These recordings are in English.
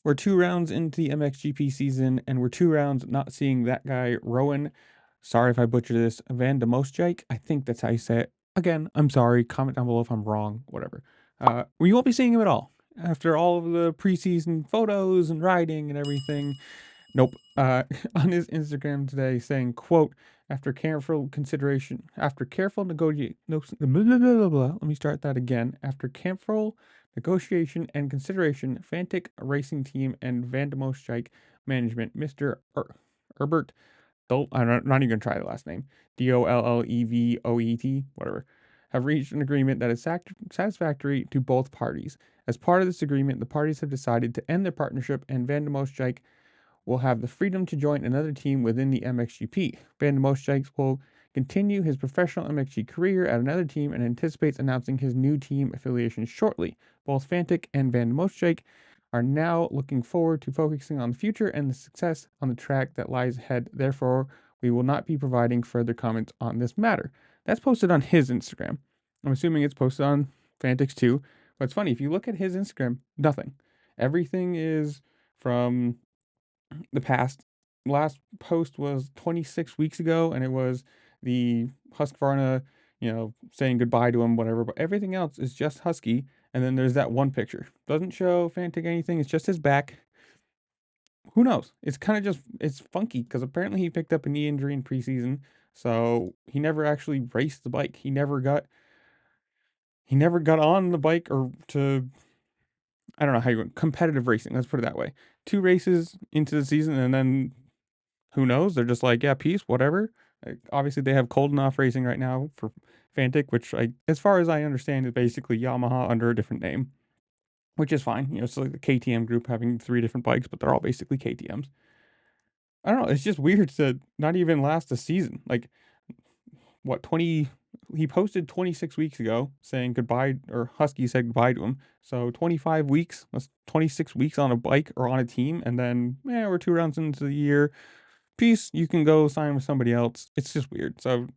We're 2 rounds into the MXGP season, and we're 2 rounds not seeing that guy, Roan. Sorry if I butchered this. Van de Moosdijk. I think that's how you say it. Again, I'm sorry. Comment down below if I'm wrong. Whatever. We won't be seeing him at all. After all of the preseason photos and riding and everything. Nope. On his Instagram today saying, quote, after careful consideration, after careful negotiation, no, blah, blah, blah, blah, blah. Let me start that again. After careful negotiation and consideration, Fantic Racing Team and Van de Moosdijk Management, Mr. Herbert, I'm not even going to try the last name, Dollevoet, whatever, have reached an agreement that is satisfactory to both parties. As part of this agreement, the parties have decided to end their partnership, and Van de Moosdijk will have the freedom to join another team within the MXGP. Van de Moosdijk will continue his professional MXG career at another team and anticipates announcing his new team affiliation shortly. Both Fantic and Van de Moosdijk are now looking forward to focusing on the future and the success on the track that lies ahead. Therefore, we will not be providing further comments on this matter. That's posted on his Instagram. I'm assuming it's posted on Fantic's too. But it's funny, if you look at his Instagram, nothing. Everything is from the past. Last post was 26 weeks ago, and it was the Husqvarna, saying goodbye to him, whatever. But everything else is just Husky, and then there's that one picture. Doesn't show Fantic anything. It's just his back. Who knows? It's kind of it's funky because apparently he picked up a knee injury in preseason, so he never actually raced the bike. He never got on the bike or to, I don't know how you went, competitive racing. Let's put it that way. 2 races into the season, and then who knows? They're just like, yeah, peace, whatever. Obviously, they have Cold Enough Racing right now for Fantic, which, as far as I understand, is basically Yamaha under a different name, which is fine. It's like the KTM group having 3 different bikes, but they're all basically KTMs. I don't know. It's just weird to not even last a season. Like, what, 20? He posted 26 weeks ago saying goodbye, or Husky said goodbye to him. So 25 weeks, that's 26 weeks on a bike or on a team, and then, we're 2 rounds into the year. Peace, you can go sign with somebody else. It's just weird. So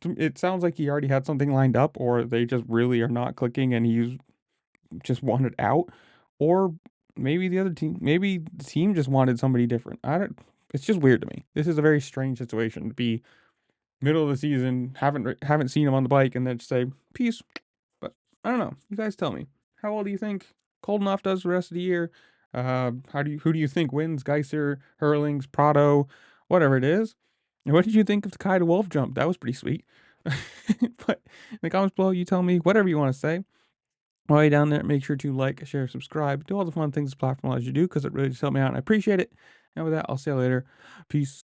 it sounds like he already had something lined up, or they just really are not clicking and he's just wanted out. Or maybe the team just wanted somebody different. It's just weird to me. This is a very strange situation to be middle of the season, haven't seen him on the bike, and then just say peace. But I don't know. You guys tell me. How well do you think Cold Enough does the rest of the year? Who do you think wins? Geyser, Hurlings, Prado, whatever it is. And what did you think of the Kai to Wolf jump? That was pretty sweet. But in the comments below, you tell me whatever you want to say. While you're down there, make sure to like, share, subscribe, do all the fun things this platform allows you to do, because it really just helps me out and I appreciate it. And with that, I'll see you later. Peace.